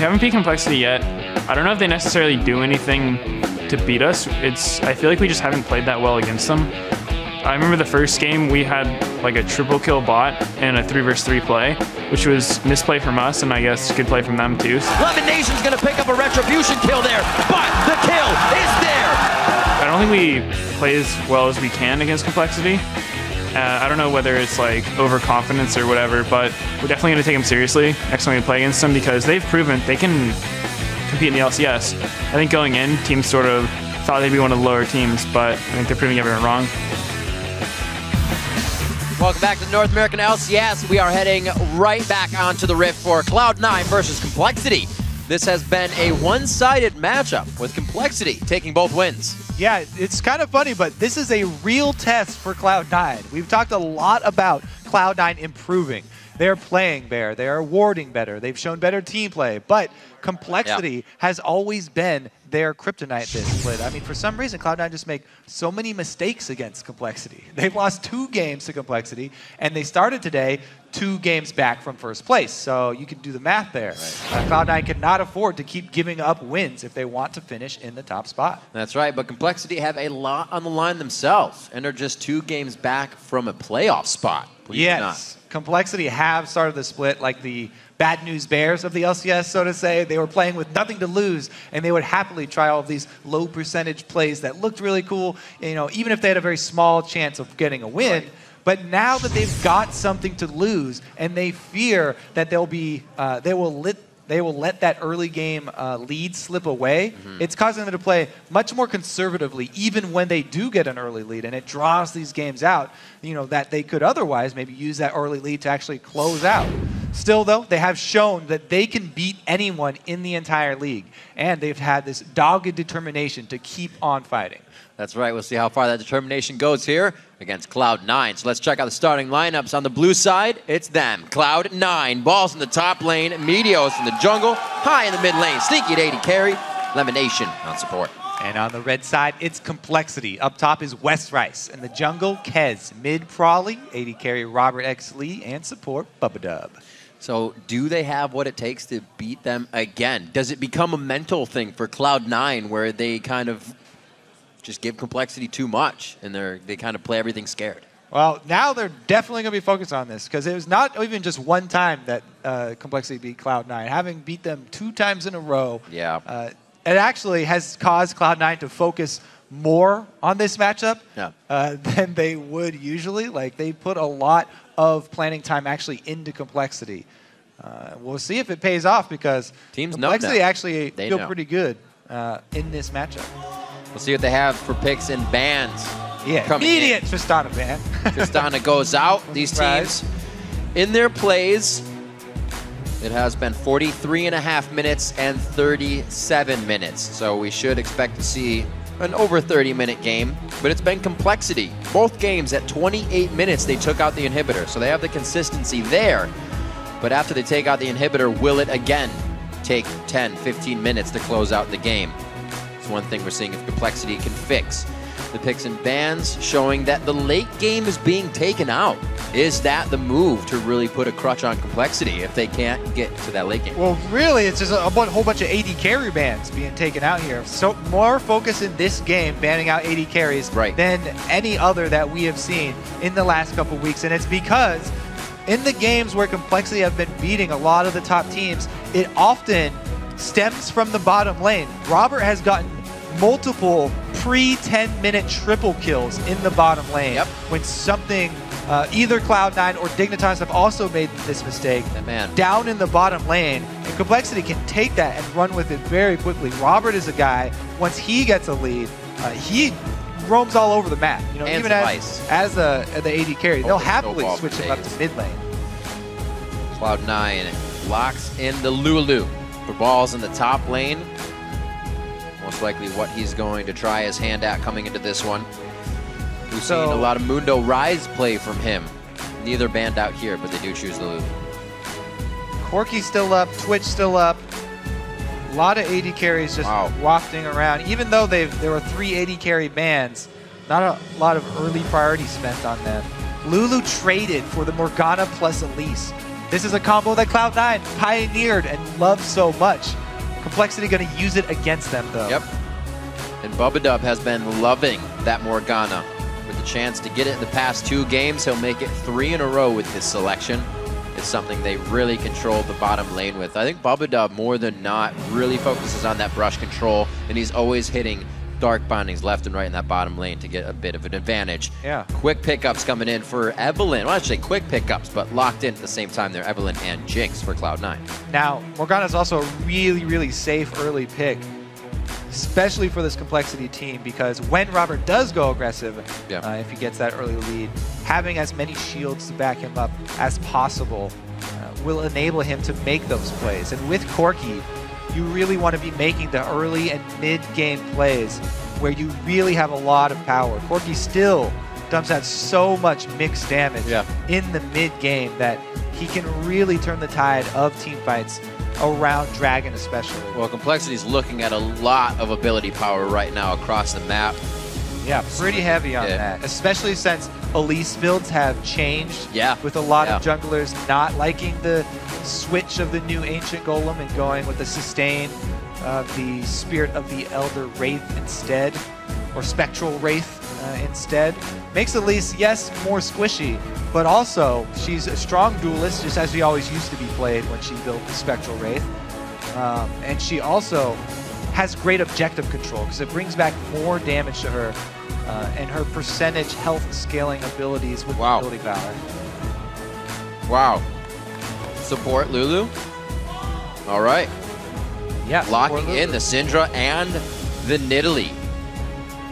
They haven't beat Complexity yet. I don't know if they necessarily do anything to beat us. I feel like we just haven't played that well against them. I remember the first game we had like a triple kill bot and a 3 vs 3 play, which was misplay from us and I guess good play from them too. Lemon Nation's gonna pick up a retribution kill there, but the kill is there! I don't think we play as well as we can against Complexity. I don't know whether it's like overconfidence or whatever, but we're definitely going to take them seriously next time we play against them because they've proven they can compete in the LCS. I think going in, teams sort of thought they'd be one of the lower teams, but I think they're proving everyone wrong. Welcome back to the North American LCS. We are heading right back onto the Rift for Cloud9 versus Complexity. This has been a one-sided matchup with Complexity taking both wins. Yeah, it's kind of funny, but this is a real test for Cloud9. We've talked a lot about Cloud9 improving. They're playing better, they are warding better, they've shown better team play, but Complexity has always been their kryptonite this split. I mean, for some reason, Cloud9 just make so many mistakes against Complexity. They've lost 2 games to Complexity, and they started today 2 games back from first place. So you can do the math there. Right. Cloud9 cannot afford to keep giving up wins if they want to finish in the top spot. That's right, but Complexity have a lot on the line themselves and are just 2 games back from a playoff spot. Yes, Complexity have started the split like the bad news bears of the LCS, so to say. They were playing with nothing to lose, and they would happily try all of these low percentage plays that looked really cool, you know, even if they had a very small chance of getting a win. Right. But now that they've got something to lose, and they fear that they'll be, they will let that early game lead slip away, it's causing them to play much more conservatively, even when they do get an early lead, and it draws these games out, you know, that they could otherwise maybe use that early lead to actually close out. Still, though, they have shown that they can beat anyone in the entire league, and they've had this dogged determination to keep on fighting. That's right. We'll see how far that determination goes here against Cloud9. So let's check out the starting lineups. On the blue side, it's them. Cloud9. Balls in the top lane. Meteos in the jungle. High in the mid lane. Sneaky at AD carry. Lemon Nation on support. And on the red side, it's Complexity. Up top is West Rice. In the jungle, Kez. Mid Prawley. AD carry Robert X. Lee. And support Bubba Dub. So do they have what it takes to beat them again? Does it become a mental thing for Cloud9 where they kind of just give Complexity too much and they kind of play everything scared? Well, now they're definitely going to be focused on this because it was not even just one time that Complexity beat Cloud9. Having beat them 2 times in a row, it actually has caused Cloud9 to focus more on this matchup than they would usually. Like, they put a lot of planning time actually into Complexity. We'll see if it pays off because teams Complexity actually feel pretty good in this matchup. We'll see what they have for picks and bans. Yeah, immediate Tristana ban. Tristana goes out. These teams, in their plays, it has been 43.5 minutes and 37 minutes. So we should expect to see an over 30-minute game, but it's been Complexity. Both games at 28 minutes, they took out the inhibitor. So they have the consistency there. But after they take out the inhibitor, will it again take 10, 15 minutes to close out the game? One thing we're seeing if Complexity can fix. The picks and bans showing that the late game is being taken out. Is that the move to really put a crutch on Complexity if they can't get to that late game? Well, really, it's just a whole bunch of AD carry bans being taken out here. So more focus in this game banning out AD carries than any other that we have seen in the last couple weeks. And it's because in the games where Complexity have been beating a lot of the top teams, it often stems from the bottom lane. Robert has gotten multiple pre-10-minute triple kills in the bottom lane when something, either Cloud9 or Dignitas have also made this mistake down in the bottom lane. And Complexity can take that and run with it very quickly. Robert is a guy, once he gets a lead, he roams all over the map. You know, even as the AD carry, they'll happily switch him up to mid lane. Cloud9 locks in the Lulu for balls in the top lane. Most likely what he's going to try his hand at coming into this one. We've seen a lot of Mundo Rise play from him. Neither banned out here, but they do choose the Lulu. Corky's still up, Twitch still up. A lot of AD carries just wafting around. Even though there were 3 AD carry bans, not a lot of early priority spent on them. Lulu traded for the Morgana plus Elise. This is a combo that Cloud9 pioneered and loved so much. Complexity going to use it against them, though. Yep. And Bubba has been loving that Morgana. With the chance to get it in the past 2 games, he'll make it 3 in a row with this selection. It's something they really control the bottom lane with. I think Bubba more than not really focuses on that brush control, and he's always hitting dark bindings left and right in that bottom lane to get a bit of an advantage. Yeah. Quick pickups coming in for Evelynn. Well, I should say quick pickups, but locked in at the same time there, Evelynn and Jinx for Cloud9. Now, Morgana's also a really, really safe early pick, especially for this Complexity team, because when Robert does go aggressive, if he gets that early lead, having as many shields to back him up as possible will enable him to make those plays. And with Corki, you really want to be making the early and mid-game plays where you really have a lot of power. Corki still dumps out so much mixed damage in the mid-game that he can really turn the tide of team fights around Dragon especially. Well, Complexity's looking at a lot of ability power right now across the map. Yeah, pretty heavy on that, especially since Elise builds have changed with a lot of junglers not liking the switch of the new Ancient Golem and going with the sustain of the Spirit of the Elder Wraith instead, or Spectral Wraith instead. Makes Elise, yes, more squishy, but also she's a strong duelist, just as she always used to be played when she built the Spectral Wraith. And she also has great objective control because it brings back more damage to her and her percentage health scaling abilities with ability power. Wow. Support Lulu. All right. Yeah. Locking in the Syndra and the Nidalee.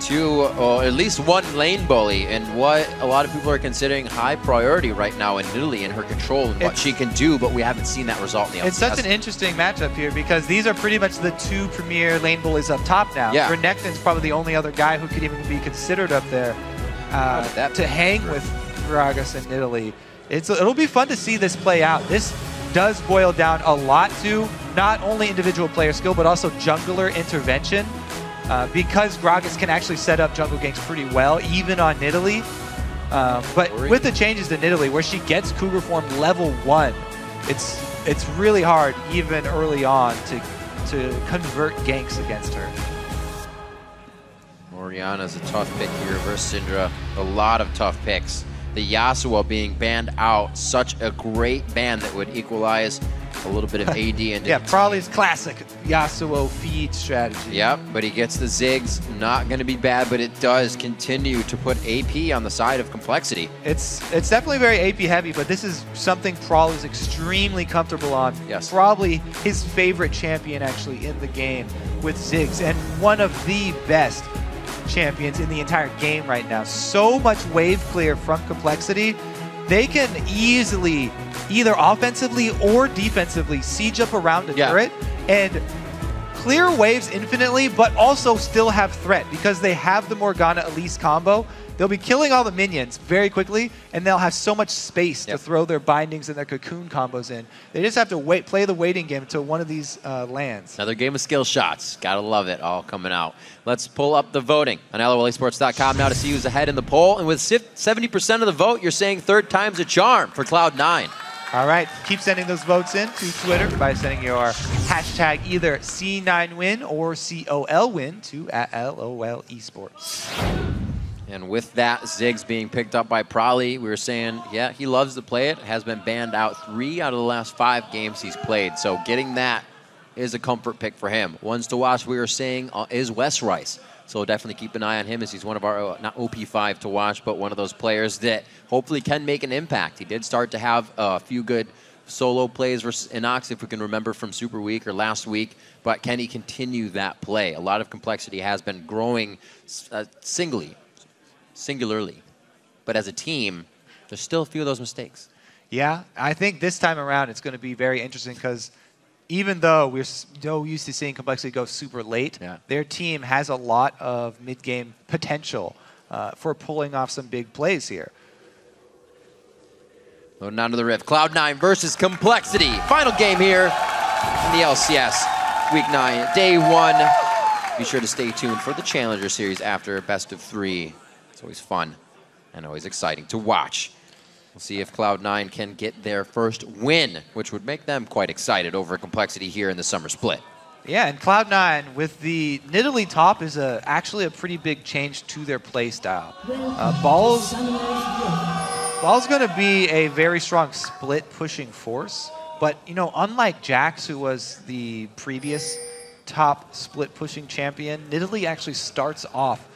At least one lane bully, and what a lot of people are considering high priority right now in Nidalee and her control and what she can do, but we haven't seen that result in the LCS. It's such an interesting matchup here because these are pretty much the 2 premier lane bullies up top now. Yeah. Renekton's probably the only other guy who could even be considered up there to hang with Gragas and Nidalee. It'll be fun to see this play out. This does boil down a lot to not only individual player skill, but also jungler intervention. Because Gragas can actually set up jungle ganks pretty well, even on Nidalee. But with the changes to Nidalee, where she gets Cougar form level 1, it's really hard, even early on, to convert ganks against her. Orianna's a tough pick here versus Syndra. A lot of tough picks. The Yasuo being banned out, such a great ban that would equalize a little bit of AD and probably his classic Yasuo feed strategy. Yep, but he gets the Ziggs. Not going to be bad, but it does continue to put AP on the side of Complexity. It's definitely very AP heavy, but this is something Prawl is extremely comfortable on. Yes. Probably his favorite champion actually in the game with Ziggs, and one of the best champions in the entire game right now. So much wave clear from Complexity. They can easily, either offensively or defensively, siege up around the turret and clear waves infinitely, but also still have threat because they have the Morgana Elise combo. They'll be killing all the minions very quickly, and they'll have so much space to throw their bindings and their cocoon combos in. They just have to play the waiting game until one of these lands. Another game of skill shots. Gotta love it, all coming out. Let's pull up the voting on LOLesports.com now to see who's ahead in the poll. And with 70% of the vote, you're saying third time's a charm for Cloud9. All right, keep sending those votes in to Twitter by sending your hashtag either C9win or COLwin to @LOLesports. And with that, Ziggs being picked up by Prolly, we were saying, yeah, he loves to play it. Has been banned out 3 out of the last 5 games he's played. So getting that is a comfort pick for him. Ones to watch, we were saying, is Wes Rice. So definitely keep an eye on him as he's one of our, not OP5 to watch, but one of those players that hopefully can make an impact. He did start to have a few good solo plays versus Inox, if we can remember from Super Week or last week, but can he continue that play? A lot of Complexity has been growing singularly, but as a team, there's still a few of those mistakes. Yeah, I think this time around it's going to be very interesting because even though we're so used to seeing Complexity go super late, their team has a lot of mid-game potential for pulling off some big plays here. Loading onto the Rift. Cloud9 versus Complexity. Final game here in the LCS. Week 9, Day 1. Be sure to stay tuned for the Challenger Series after Best of 3. It's always fun and always exciting to watch. We'll see if Cloud9 can get their first win, which would make them quite excited over Complexity here in the summer split. Yeah, and Cloud9 with the Nidalee top is actually a pretty big change to their play style. Ball's going to be a very strong split pushing force, but you know, unlike Jax, who was the previous top split pushing champion, Nidalee actually starts off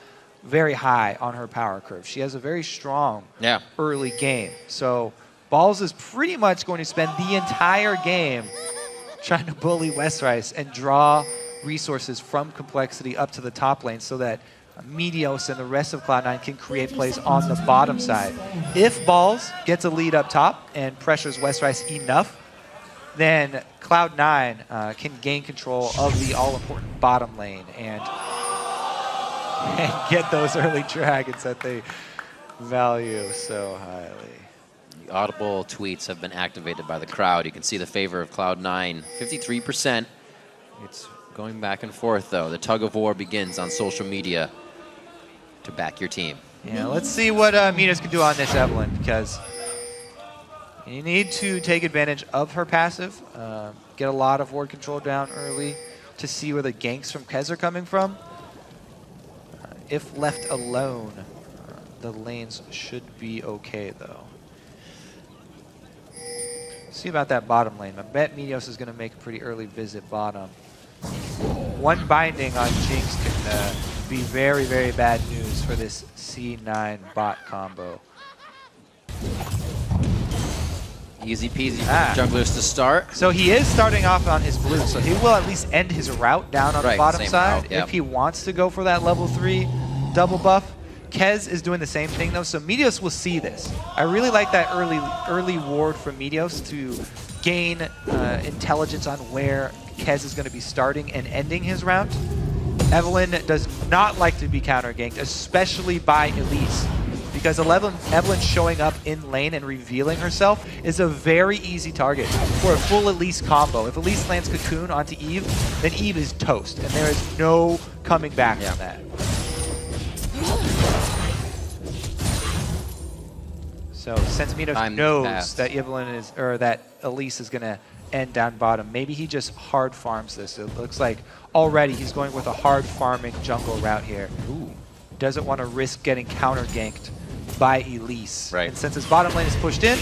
very high on her power curve. She has a very strong early game. So Balls is pretty much going to spend the entire game trying to bully Westrice and draw resources from Complexity up to the top lane so that Meteos and the rest of Cloud9 can create plays on the bottom side. If Balls gets a lead up top and pressures Westrice enough, then Cloud9 can gain control of the all-important bottom lane and get those early dragons that they value so highly. The audible tweets have been activated by the crowd. You can see the favor of Cloud9, 53%. It's going back and forth, though. The tug of war begins on social media to back your team. Yeah, let's see what Meteos can do on this Evelyn, because you need to take advantage of her passive, get a lot of ward control down early to see where the ganks from Kez are coming from. If left alone, the lanes should be okay, though. See about that bottom lane. I bet Meteos is going to make a pretty early visit bottom. One binding on Jinx can be very, very bad news for this C9 bot combo. Easy peasy for the junglers to start. So he is starting off on his blue, so he will at least end his route down on the bottom side route, if he wants to go for that level 3 double buff. Kez is doing the same thing though, so Meteos will see this. I really like that early ward from Meteos to gain intelligence on where Kez is going to be starting and ending his route. Evelyn does not like to be counter-ganked, especially by Elise, because Evelyn showing up in lane and revealing herself is a very easy target for a full Elise combo. If Elise lands Cocoon onto Eve, then Eve is toast, and there is no coming back from that. So since Meteos knows that Evelyn is, or that Elise is going to end down bottom, maybe he just hard farms this. It looks like already he's going with a hard farming jungle route here. Ooh. Doesn't want to risk getting counter ganked by Elise. Right. And since his bottom lane is pushed in,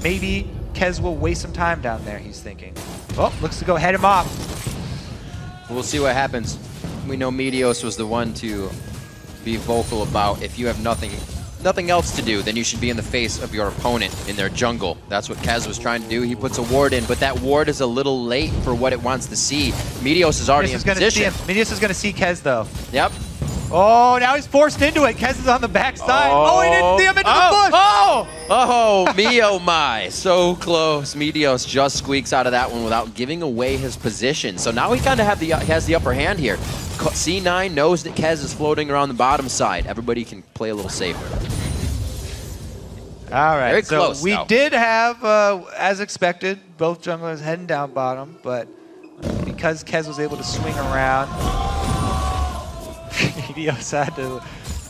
maybe Kez will waste some time down there, he's thinking. Oh, looks to go head him off. We'll see what happens. We know Meteos was the one to be vocal about if you have nothing else to do, then you should be in the face of your opponent in their jungle. That's what Kez was trying to do. He puts a ward in, but that ward is a little late for what it wants to see. Meteos is already in position. Meteos is going to see Kez, though. Yep. Oh, now he's forced into it. Kez is on the backside. Oh, he didn't see him into the bush. Oh, me oh my. So close. Meteos just squeaks out of that one without giving away his position. So now he kind of has the upper hand here. C9 knows that Kez is floating around the bottom side. Everybody can play a little safer. All right, very close, so we did have, as expected, both junglers heading down bottom, but because Kez was able to swing around, Meteos had to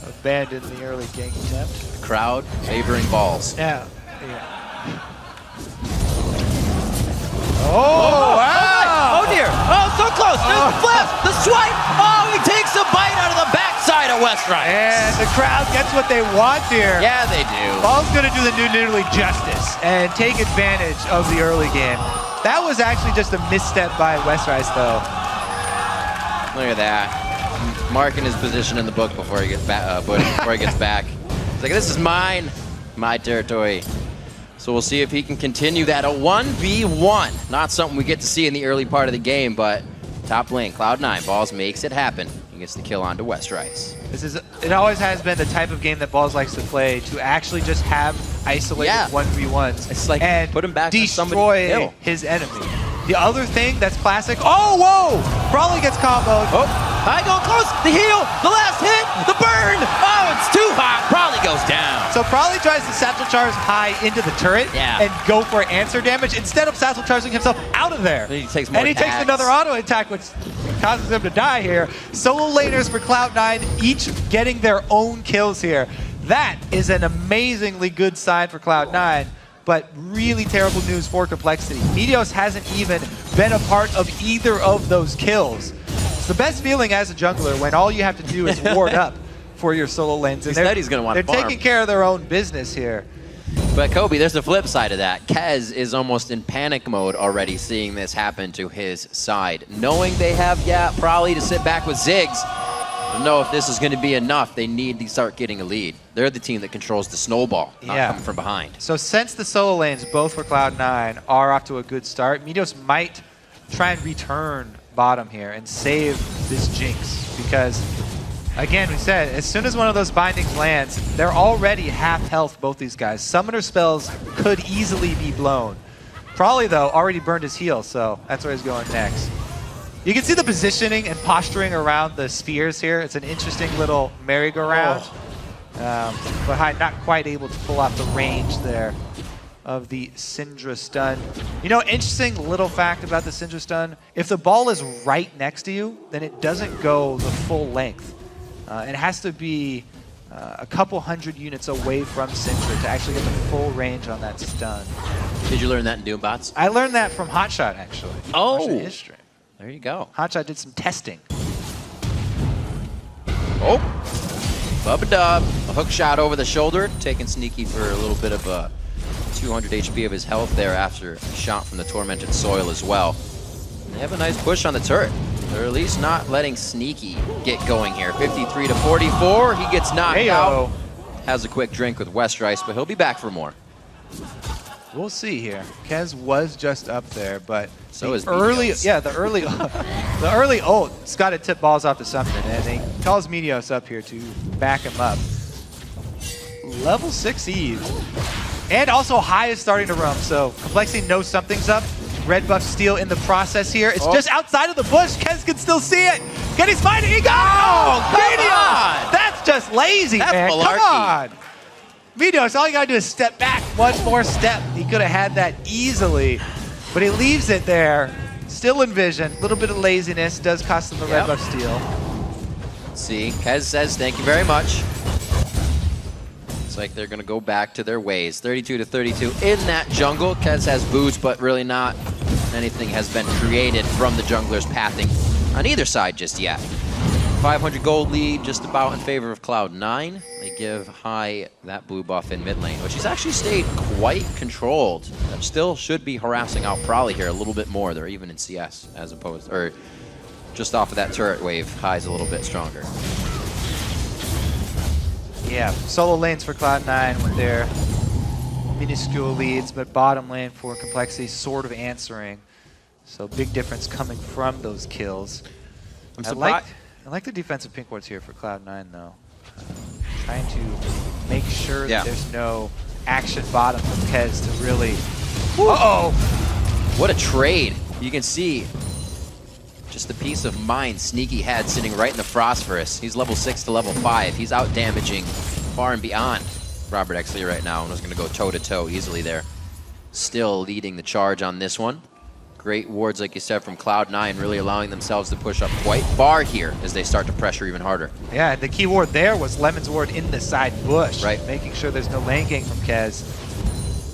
abandon the early gank attempt. The crowd favoring Balls. Yeah. Oh, wow! Oh dear! Oh, so close! There's the flip! The swipe! Oh, he takes a bite out of the backside of Westrice. And the crowd gets what they want here. Yeah, they do. Ball's going to do the new Nidalee justice and take advantage of the early game. That was actually just a misstep by Westrice, though. Look at that. Marking his position in the book before he gets back. It's like, this is mine, my territory. So we'll see if he can continue that. A 1v1. Not something we get to see in the early part of the game, but top lane, Cloud9. Balls makes it happen. He gets the kill onto Westrice. It always has been the type of game that Balls likes to play, to actually just have isolated 1v1s. It's like, and put him back destroy his enemy. The other thing that's classic, oh, whoa! Probably gets comboed. Oh, I go close, the heal, the last hit, the burn! Oh, it's too hot, Probably goes down. So Probably tries to satchel charge high into the turret and go for answer damage instead of satchel charging himself out of there. He takes more and he takes another auto attack, which causes him to die here. Solo laners for Cloud9, each getting their own kills here. That is an amazingly good sign for Cloud9, but really terrible news for Complexity. Meteos hasn't even been a part of either of those kills. It's the best feeling as a jungler when all you have to do is ward up for your solo lanes. And he's going to want to farm. They're taking care of their own business here. But Kobe, there's the flip side of that. Kez is almost in panic mode already seeing this happen to his side. Knowing they have, probably to sit back with Ziggs. Don't know if this is going to be enough. They need to start getting a lead. They're the team that controls the snowball, not coming from behind. So since the solo lanes, both for Cloud9, are off to a good start, Meteos might try and return bottom here and save this jinx. Because, again, we said, as soon as one of those bindings lands, they're already half health, both these guys. Summoner spells could easily be blown. Probably, though, already burned his heal, so that's where he's going next. You can see the positioning and posturing around the spheres here. It's an interesting little merry-go-round. But Hyde not quite able to pull off the range there of the Syndra stun. You know, interesting little fact about the Syndra stun. If the ball is right next to you, then it doesn't go the full length. It has to be a couple hundred units away from Syndra to actually get the full range on that stun. Did you learn that in Doombots? I learned that from Hotshot, actually. Oh! History. There you go. Hotshot did some testing. Oh! Bubba Dub, a hook shot over the shoulder, taking Sneaky for a little bit of a 200 HP of his health there after a shot from the Tormented Soil as well. They have a nice push on the turret. They're at least not letting Sneaky get going here. 53 to 44, he gets knocked out. Has a quick drink with Westrice, but he'll be back for more. We'll see here. Kez was just up there, but so is Meteos. The early ult's got to tip balls off to something, and he calls Meteos up here to back him up. Level 6 Eve. And also High is starting to roam, so Complexity knows something's up. Red buff steal in the process here. It's just outside of the bush. Kez can still see it. Can he find it? He got it! Meteos! That's just lazy, man. Malarkey. Come on. Meteos, all you gotta do is step back one more step. He could have had that easily, but he leaves it there. Still in vision. A little bit of laziness does cost him the red buff steal. Let's see, Kez says thank you very much. Looks like they're gonna go back to their ways. 32 to 32 in that jungle. Kez has boots, but really not anything has been created from the jungler's pathing on either side just yet. 500 gold lead just about in favor of Cloud9. They give High that blue buff in mid lane, which he's actually stayed quite controlled. That still should be harassing out Prolly here a little bit more. They're even in CS as opposed, or just off of that turret wave, High's a little bit stronger. Yeah, solo lanes for Cloud9 with their minuscule leads, but bottom lane for Complexity sort of answering. So big difference coming from those kills. I'm surprised. I like the defensive pink wards here for Cloud9, though. Trying to make sure that there's no action bottom from Kez to really... Uh-oh! What a trade. You can see just the peace of mind Sneaky had sitting right in the Phosphorus. He's level 6 to level 5. He's out damaging far and beyond Robert Exley right now, and was going to go toe-to-toe easily there. Still leading the charge on this one. Great wards, like you said, from Cloud9, really allowing themselves to push up quite far here as they start to pressure even harder. Yeah, the key ward there was Lemon's ward in the side bush. Right. Making sure there's no lane gang from Kez.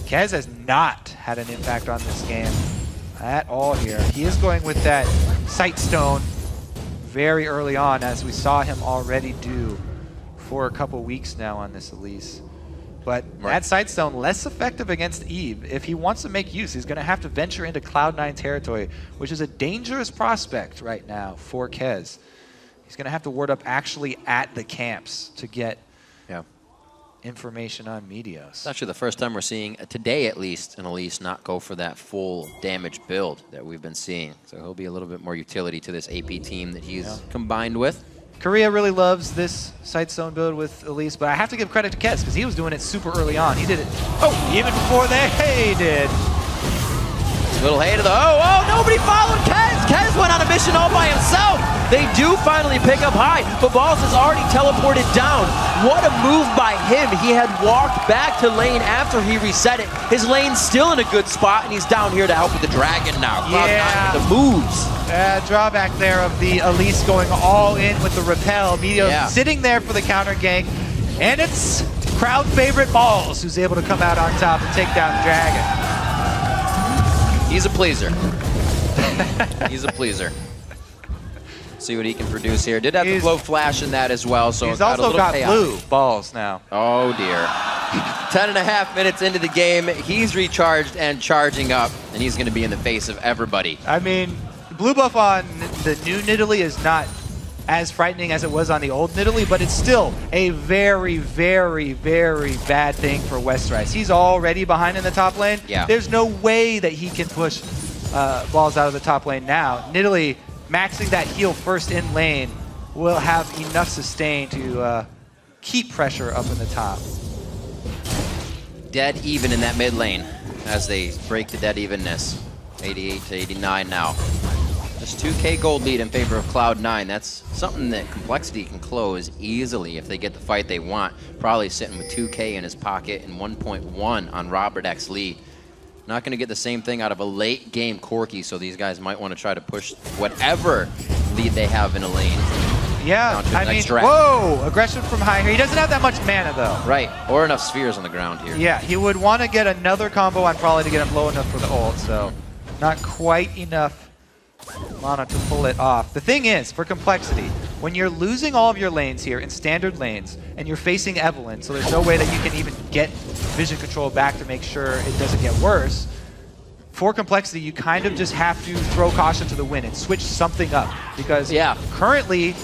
Kez has not had an impact on this game at all here. He is going with that Sight Stone very early on, as we saw him already do for a couple weeks now on this Elise. But that Sightstone less effective against Eve. If he wants to make use, he's going to have to venture into Cloud9 territory, which is a dangerous prospect right now for Kez. He's going to have to ward up actually at the camps to get information on Meteos. It's actually the first time we're seeing, today at least, an Elise not go for that full damage build that we've been seeing. So he'll be a little bit more utility to this AP team that he's combined with. Korea really loves this Sightstone build with Elise, but I have to give credit to Kez because he was doing it super early on. He did it even before they did. Little hay to the nobody followed Kez. Kez went on a mission all by himself. They do finally pick up High, but Balls has already teleported down. What a move by him. He had walked back to lane after he reset it. His lane's still in a good spot, and he's down here to help with the dragon now. The moves. Drawback there of the Elise going all in with the repel. Meteos sitting there for the counter gank, and it's crowd favorite Balls, who's able to come out on top and take down the Dragon. He's a pleaser. He's a pleaser. See what he can produce here. Did have the flow flash in that as well, so he's also got payoff. blue Balls now. Oh dear. 10.5 minutes into the game, he's recharged and charging up, and he's going to be in the face of everybody. I mean, blue buff on the new Nidalee is not as frightening as it was on the old Nidalee, but it's still a very, very, very bad thing for Westrice. He's already behind in the top lane. Yeah. There's no way that he can push Balls out of the top lane now. Nidalee, maxing that heal first in lane, will have enough sustain to keep pressure up in the top. Dead even in that mid lane as they break the dead evenness. 88 to 89 now. Just 2K gold lead in favor of Cloud9. That's something that Complexity can close easily if they get the fight they want. Probably sitting with 2K in his pocket and 1.1 on Robert X Lee. Not going to get the same thing out of a late game Corki, so these guys might want to try to push whatever lead they have in a lane. Yeah, I mean, whoa, aggression from high here. He doesn't have that much mana though. Right, or enough spheres on the ground here. Yeah, he would want to get another combo on probably to get him low enough for the ult, so not quite enough mana to pull it off. The thing is, for Complexity, when you're losing all of your lanes here in standard lanes, and you're facing Evelynn, so there's no way that you can even get vision control back to make sure it doesn't get worse, for Complexity, you kind of just have to throw caution to the wind and switch something up, because currently,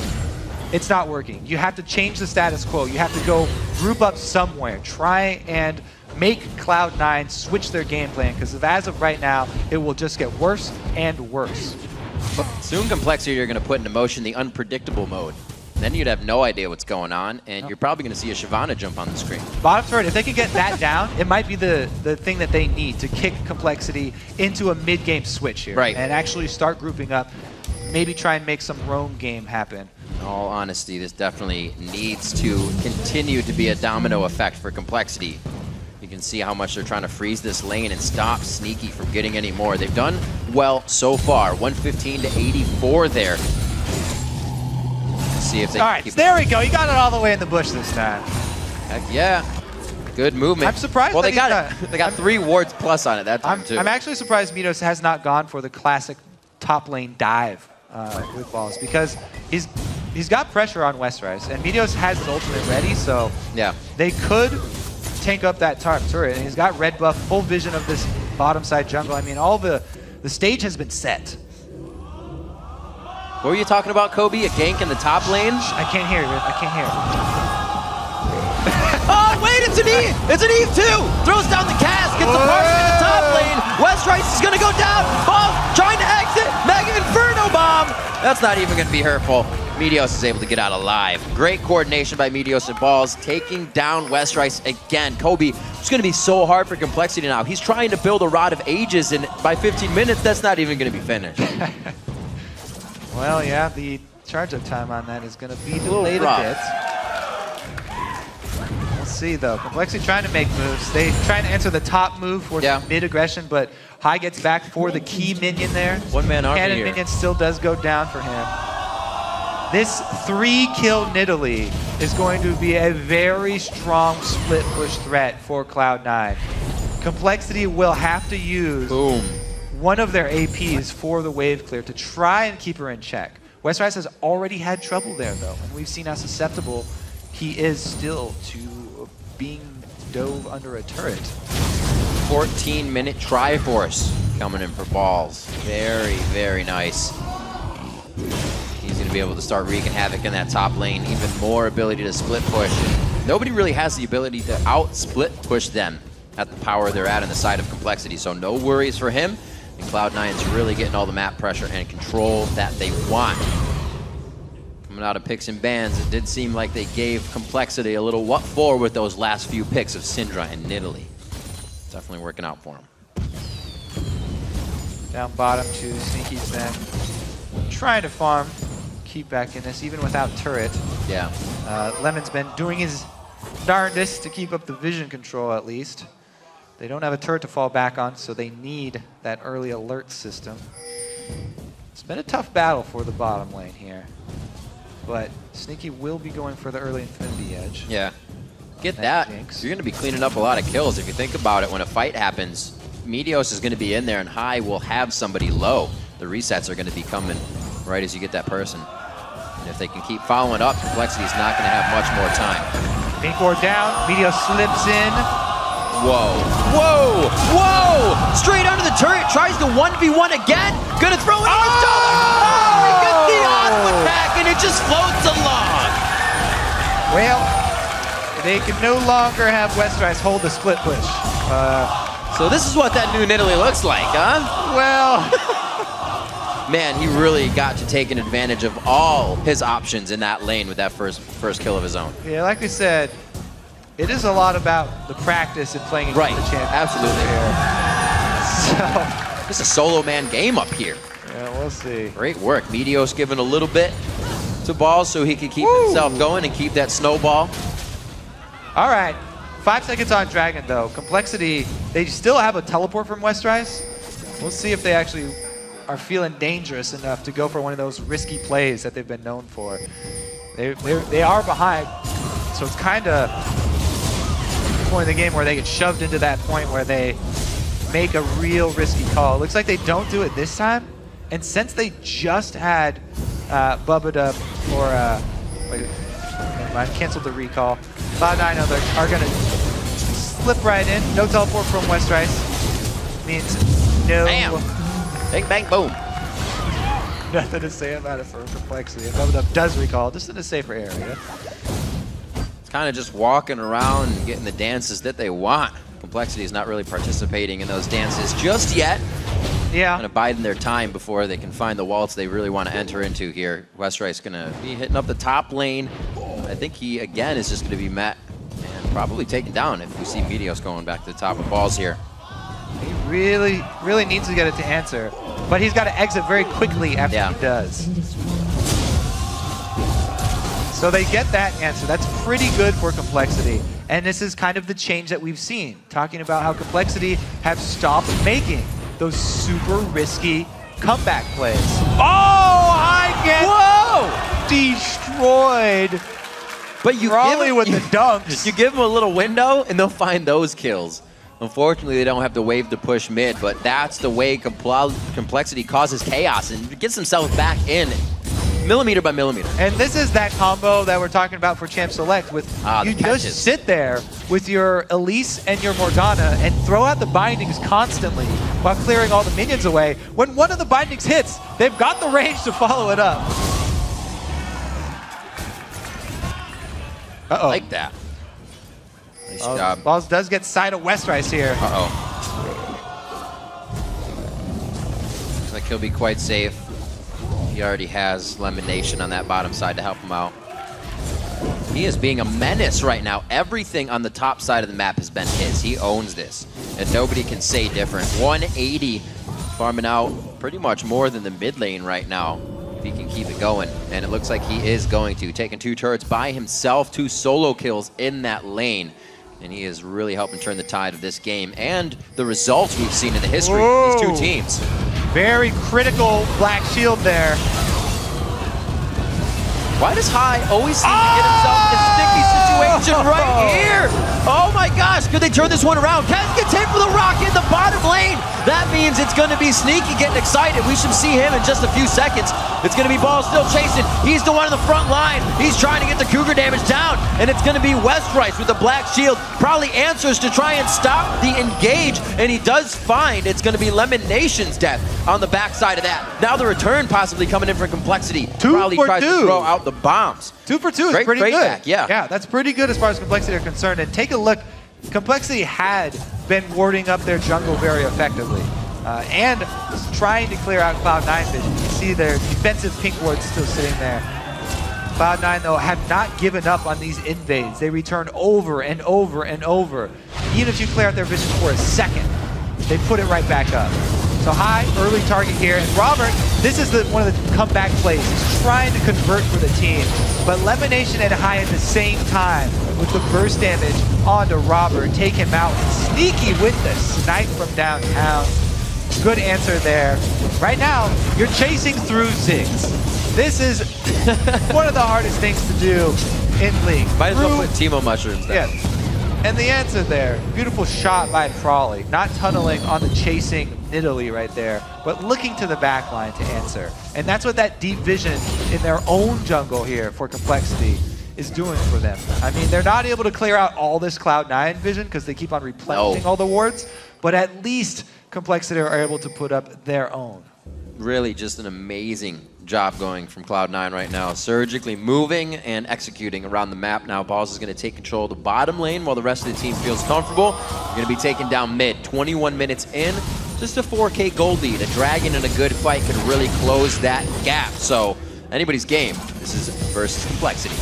it's not working. You have to change the status quo. You have to go group up somewhere, try and make Cloud9 switch their game plan, because as of right now, it will just get worse and worse. Soon Complexity, you're going to put into motion the unpredictable mode. Then you'd have no idea what's going on, and you're probably going to see a Shyvana jump on the screen. Bottom turret, if they can get that down, it might be the thing that they need to kick Complexity into a mid-game switch here. Right. And actually start grouping up, maybe try and make some roam game happen. In all honesty, this definitely needs to continue to be a domino effect for Complexity. You can see how much they're trying to freeze this lane and stop Sneaky from getting any more. They've done well so far, 115 to 84 there. Let's see if they can keep there we go. He got it all the way in the bush this time. Heck yeah. Good movement. I'm surprised. Well, they got it. They got 3 wards plus on it that time, too. I'm actually surprised Midos has not gone for the classic top lane dive with Balls, because he's got pressure on Westrice, and Midos has his ultimate ready, so they could tank up that top turret, and he's got red buff, full vision of this bottom side jungle. I mean, all the stage has been set. What were you talking about, Kobe? A gank in the top lane? I can't hear it. I can't hear it. Oh, wait, it's an Eve! It's an Eve too! Throws down the cast, gets the party in the top lane. Westrice is gonna go down. Ball trying to exit. Mega Inferno Bomb. That's not even gonna be hurtful. Meteos is able to get out alive. Great coordination by Meteos and Balls, taking down Westrice again. Kobe, it's going to be so hard for Complexity now. He's trying to build a Rod of Ages, and by 15 minutes, that's not even going to be finished. Well, yeah, the charge-up time on that is going to be delayed a bit. We'll see, though. Complexity trying to make moves. They trying to answer the top move for mid-aggression, but High gets back for the key minion there. One-man army Cannon minion still does go down for him. This 3-kill Nidalee is going to be a very strong split push threat for Cloud9. Complexity will have to use one of their APs for the wave clear to try and keep her in check. Westrice has already had trouble there, though, and we've seen how susceptible he is still to being dove under a turret. 14-minute Triforce coming in for Balls. Very, very nice. He's going to be able to start wreaking havoc in that top lane. Even more ability to split push. Nobody really has the ability to out-split push them at the power they're at in the side of Complexity, so no worries for him. And Cloud9 is really getting all the map pressure and control that they want. Coming out of picks and bans, it did seem like they gave Complexity a little what for with those last few picks of Syndra and Nidalee. Definitely working out for him. Down bottom to Sneaky's then. Trying to farm, keep back in this, even without turret. Yeah. Lemon's been doing his darndest to keep up the vision control, at least. They don't have a turret to fall back on, so they need that early alert system. It's been a tough battle for the bottom lane here, but Sneaky will be going for the early Infinity Edge. Yeah. Get that. You're going to be cleaning up a lot of kills. If you think about it, when a fight happens, Meteos is going to be in there, and High will have somebody low. The resets are going to be coming right as you get that person. And if they can keep following up, Complexity is not going to have much more time. Pink ward down. Meteos slips in. Whoa. Whoa. Whoa. Straight under the turret. Tries to 1v1 again. Gonna throw it on his shoulder. Oh, he gets the auto attack, and it just floats along. Well, they can no longer have Westerice hold the split push. So this is what that new Nidalee looks like, huh? Well, man, he really got to take an advantage of all his options in that lane with that first kill of his own. Yeah, like we said, it is a lot about the practice and playing against the champion. Absolutely. So this is a solo man game up here. Yeah, we'll see. Great work. Meteos giving a little bit to Balls so he can keep himself going and keep that snowball. All right. 5 seconds on Dragon, though. Complexity, they still have a teleport from Westerice. We'll see if they actually are feeling dangerous enough to go for one of those risky plays that they've been known for. They are behind, so it's kind of the point of the game where they get shoved into that point where they make a real risky call. It looks like they don't do it this time, and since they just had Bubba or wait, never mind, canceled the recall. Cloud9 are going to slip right in. No teleport from Westerice means no. Bam. Bang, bang, boom. Nothing to say about it for Complexity. And Bubba does recall, just in a safer area. It's kind of just walking around and getting the dances that they want. Complexity is not really participating in those dances just yet. Yeah. Kind of biding their time before they can find the waltz they really want to enter into here. Westerice going to be hitting up the top lane. I think he, again, is just going to be met and probably taken down if we see Meteos going back to the top of Balls here. He really, really needs to get it to answer, but he's got to exit very quickly after he does. So they get that answer. That's pretty good for Complexity. And this is kind of the change that we've seen, talking about how Complexity have stopped making those super risky comeback plays. Oh, I get destroyed. But you Raleigh with the dunks. You give them a little window, and they'll find those kills. Unfortunately, they don't have to wave to push mid, but that's the way Complexity causes chaos and gets themselves back in millimeter by millimeter. And this is that combo that we're talking about for Champ Select with you just sit there with your Elise and your Morgana and throw out the bindings constantly while clearing all the minions away. When one of the bindings hits, they've got the range to follow it up. I like that. Nice job. Balls does get side of Westerice here. Looks like he'll be quite safe. He already has Lemon Nation on that bottom side to help him out. He is being a menace right now. Everything on the top side of the map has been his. He owns this, and nobody can say different. 180 farming out pretty much more than the mid lane right now. If he can keep it going, and it looks like he is going to. Taking 2 turrets by himself, 2 solo kills in that lane. And he is really helping turn the tide of this game and the results we've seen in the history of these 2 teams. Very critical Black Shield there. Why does High always seem to get himself in a sticky situation right here? Oh my gosh, could they turn this one around? Ken gets hit for the rocket in the bottom lane. That means it's going to be Sneaky getting excited. We should see him in just a few seconds. It's going to be Ball still chasing. He's the one on the front line. He's trying to get the Cougar damage down. And it's going to be Westerice with the Black Shield. Probably answers to try and stop the engage. And he does find it's going to be Lemon Nation's death on the backside of that. Now the return possibly coming in for Complexity. 2 Probably for tries 2. to throw out the bombs. 2 for 2 is pretty good. Back, Yeah, that's pretty good as far as Complexity are concerned. And take a look. Complexity had been warding up their jungle very effectively. And trying to clear out Cloud9 vision. You see their defensive pink ward still sitting there. Cloud9, though, have not given up on these invades. They return over and over and over. Even if you clear out their vision for a second, they put it right back up. So High, early target here. And Robert, this is one of the comeback plays. He's trying to convert for the team. But Lemon Nation and High at the same time with the burst damage onto Robert. Take him out. Sneaky with the snipe from downtown. Good answer there. Right now, you're chasing through Ziggs. This is one of the hardest things to do in league. Might as well put Teemo mushrooms down. Yes. And the answer there, beautiful shot by Frawley, not tunneling on the chasing Nidalee right there, but looking to the back line to answer. And that's what that deep vision in their own jungle here for Complexity is doing for them. I mean, they're not able to clear out all this Cloud9 vision because they keep on replenishing all the wards, but at least Complexity are able to put up their own. Really just an amazing job going from Cloud9 right now. Surgically moving and executing around the map. Now Balls is going to take control of the bottom lane while the rest of the team feels comfortable. You're going to be taking down mid. 21 minutes in, just a 4K gold lead. A Dragon and a good fight could really close that gap. So anybody's game. This is versus Complexity.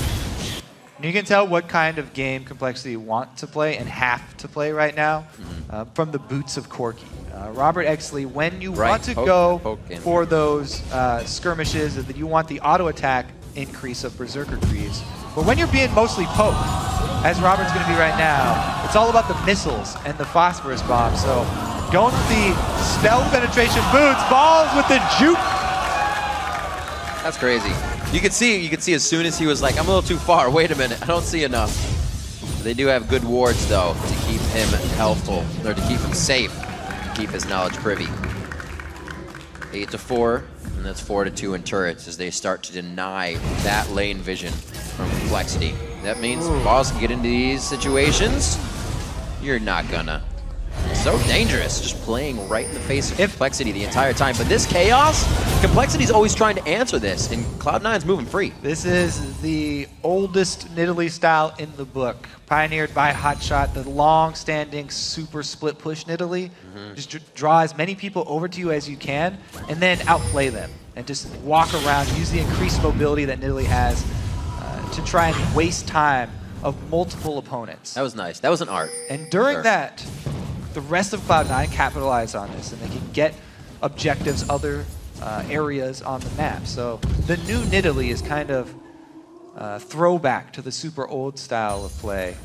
You can tell what kind of game Complexity want to play and have to play right now from the boots of Corki. Robert Exley, when you want to go for those skirmishes, and you want the auto attack increase of Berserker Creeps, but when you're being mostly poked, as Robert's going to be right now, it's all about the missiles and the phosphorus bomb. So going with the stealth penetration boots, Balls with the juke. That's crazy. You could see as soon as he was like, I'm a little too far. Wait a minute, I don't see enough. They do have good wards though to keep him helpful, or to keep him safe, to keep his knowledge privy. 8-4, and that's 4-2 in turrets as they start to deny that lane vision from Complexity. That means Balls can get into these situations. You're not gonna. So dangerous, just playing right in the face of Complexity the entire time. But this chaos, Complexity's always trying to answer this, and Cloud9's moving free. This is the oldest Nidalee style in the book, pioneered by Hotshot, the long-standing super split push Nidalee. Just draw as many people over to you as you can, and then outplay them, and just walk around, use the increased mobility that Nidalee has to try and waste time of multiple opponents. That was nice. That was an art. And during that, the rest of Cloud9 capitalize on this, and they can get objectives, other areas on the map. So the new Nidalee is kind of throwback to the super old style of play.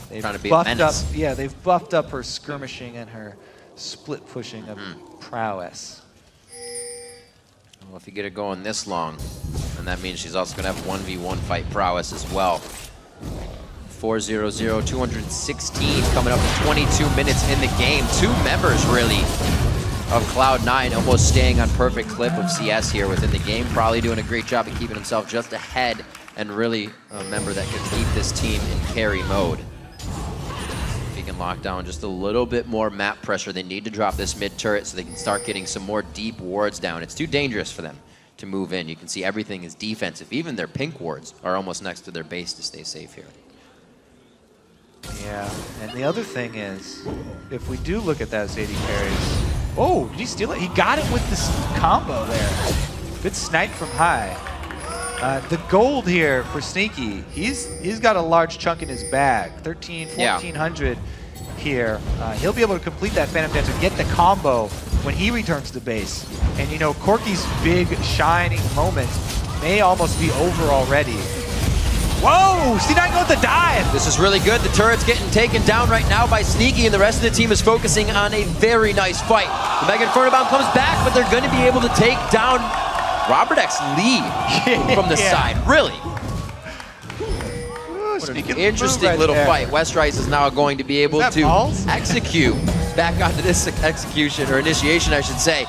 They've trying to be a menace. They've buffed up her skirmishing and her split pushing of prowess. Well, if you get it going this long, then that means she's also going to have 1v1 fight prowess as well. 4-0-0, 216 coming up in 22 minutes in the game. Two members, really, of Cloud9 almost staying on perfect clip of CS here within the game. Probably doing a great job of keeping himself just ahead, and really a member that can keep this team in carry mode. If he can lock down just a little bit more map pressure, they need to drop this mid turret so they can start getting some more deep wards down. It's too dangerous for them to move in. You can see everything is defensive. Even their pink wards are almost next to their base to stay safe here. Yeah, and the other thing is, if we do look at those 80 carries, oh, did he steal it? He got it with this combo there. Good snipe from high. The gold here for Sneaky, he's got a large chunk in his bag, 1,400 here. He'll be able to complete that Phantom Dance and get the combo when he returns to base. And you know, Corki's big shining moment may almost be over already. Whoa! C9 going with the dive! This is really good. The turret's getting taken down right now by Sneaky, and the rest of the team is focusing on a very nice fight. The Mega Inferno Bomb comes back, but they're going to be able to take down Robert X Lee from the side. Really? What an interesting little fight. Westrice is now going to be able to execute back onto this execution, or initiation, I should say.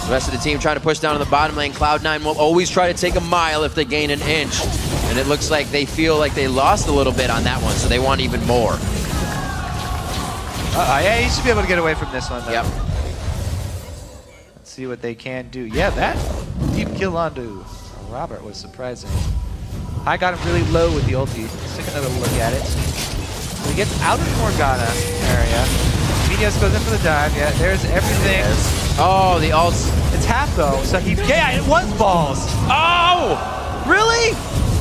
The rest of the team trying to push down in the bottom lane. Cloud9 will always try to take a mile if they gain an inch. And it looks like they feel like they lost a little bit on that one, so they want even more. Yeah, he should be able to get away from this one, though. Yep. Let's see what they can do. Yeah, that deep kill onto Robert was surprising. I got him really low with the ulti. Let's take another look at it. So he gets out of the Morgana area. Medios goes in for the dive. Yeah, there's everything. Oh, the ults. It's half, though. So he, yeah, it was Balls. Oh! Really?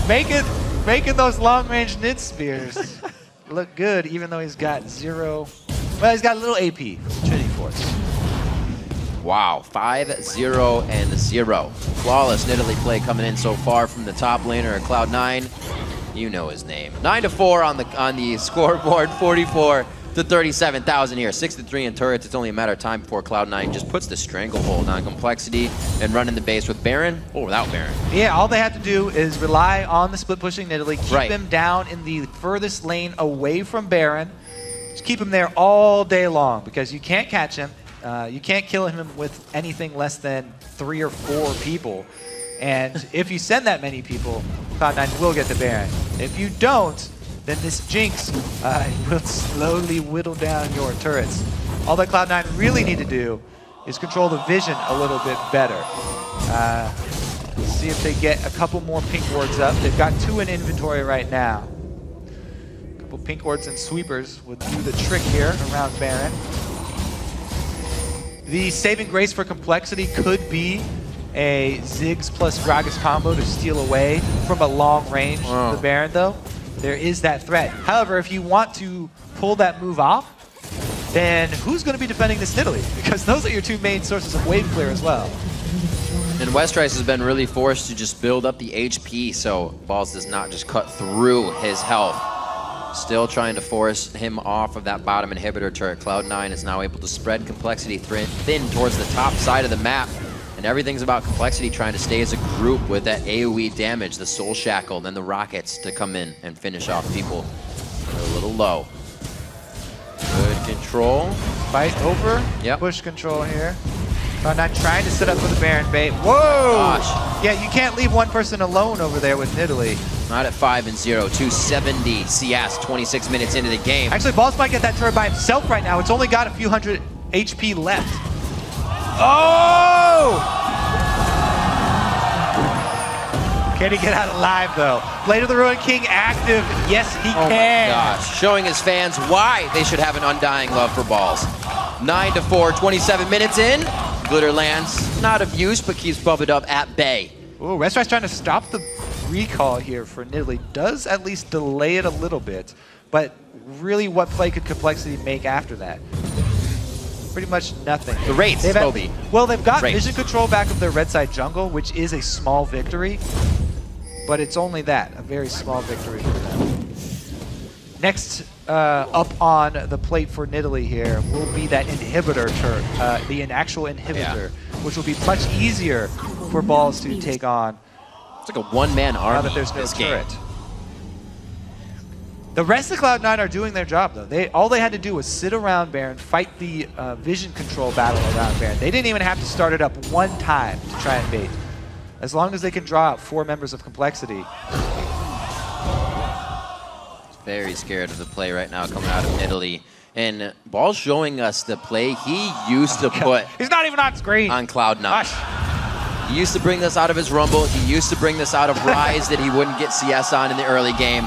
Making those long-range Nid spears look good, even though he's got zero. Well, he's got a little AP from Trinity Force. Wow, 5-0-0. Flawless Nidalee play coming in so far from the top laner at Cloud9. You know his name. 9-4 on the scoreboard, 44-36 the 37,000 here. 6-3 in turrets. It's only a matter of time before Cloud9 just puts the stranglehold on Complexity and running the base with Baron or without Baron. Yeah, all they have to do is rely on the split pushing Nidalee, keep him down in the furthest lane away from Baron. Just keep him there all day long because you can't catch him. You can't kill him with anything less than 3 or 4 people. And if you send that many people, Cloud9 will get the Baron. If you don't, then this Jinx will slowly whittle down your turrets. All that Cloud9 really need to do is control the vision a little bit better. See if they get a couple more pink wards up. They've got 2 in inventory right now. A couple pink wards and sweepers would do the trick here around Baron. The saving grace for Complexity could be a Ziggs plus Gragas combo to steal away from a long range of the Baron, though. There is that threat. However, if you want to pull that move off, then who's going to be defending this Nidalee? Because those are your 2 main sources of wave clear as well. And Westrice has been really forced to just build up the HP, so Balls does not just cut through his health. Still trying to force him off of that bottom inhibitor turret. Cloud9 is now able to spread Complexity thin towards the top side of the map. And everything's about Complexity trying to stay as a group with that AoE damage, the Soul Shackle, then the rockets to come in and finish off people. They're a little low. Good control. Fight over. Yep. Push control here. Cloud9 trying to set up for the Baron bait. Whoa! Gosh. Yeah, you can't leave one person alone over there with Nidalee. Not at 5-0, 270 CS, 26 minutes into the game. Actually, Balls might get that turret by himself right now. It's only got a few hundred HP left. Oh! Can he get out alive, though? Blade of the Ruined King active. Yes, he can. Oh, my gosh. Showing his fans why they should have an undying love for Balls. 9-4, 27 minutes in. Glitter lands, not of use, but keeps Bubba up at bay. Ooh, Restrice trying to stop the recall here for Nidalee. Does at least delay it a little bit, but really what play could Complexity make after that? Pretty much nothing. The Wraiths, Toby. Well, they've got vision control back of their red side jungle, which is a small victory, but it's only that, a very small victory for them. Next up on the plate for Nidalee here will be that inhibitor turret, the actual inhibitor, which will be much easier for Balls to take on. It's like a one-man army now that there's no turret. The rest of Cloud9 are doing their job, though. All they had to do was sit around Baron, fight the vision control battle around Baron. They didn't even have to start it up one time to try and bait. As long as they can draw out 4 members of Complexity. Very scared of the play right now coming out of Nidalee. And Ball's showing us the play he used to put. He's not even on screen. On Cloud9. He used to bring this out of his Rumble. He used to bring this out of Rise that he wouldn't get CS on in the early game.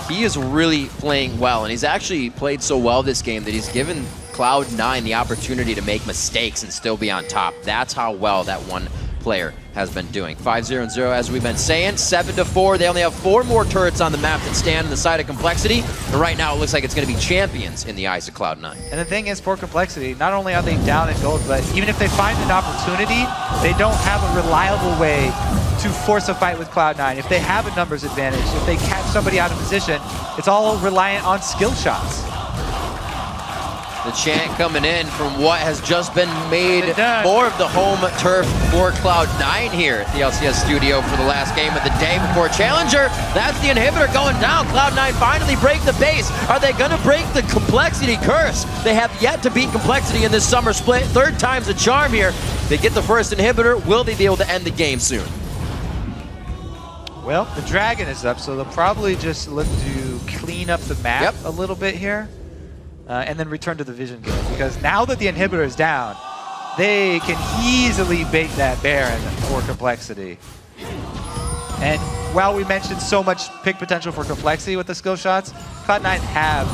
He is really playing well, and he's actually played so well this game that he's given Cloud9 the opportunity to make mistakes and still be on top. That's how well that one player has been doing. 5-0-0, as we've been saying. 7-4. They only have 4 more turrets on the map that stand on the side of Complexity. And right now, it looks like it's going to be champions in the eyes of Cloud9. And the thing is, for Complexity, not only are they down in gold, but even if they find an opportunity, they don't have a reliable way to force a fight with Cloud9. If they have a numbers advantage, if they catch somebody out of position, it's all reliant on skill shots. The chant coming in from what has just been made more of the home turf for Cloud9 here at the LCS studio for the last game of the day before Challenger. That's the inhibitor going down. Cloud9 finally break the base. Are they going to break the Complexity curse? They have yet to beat Complexity in this summer split. 3rd time's a charm here. They get the first inhibitor. Will they be able to end the game soon? Well, the dragon is up, so they'll probably just look to clean up the map a little bit here. And then return to the vision game, because now that the inhibitor is down, they can easily bait that Baron for Complexity. And while we mentioned so much pick potential for Complexity with the skill shots, Cloud9 have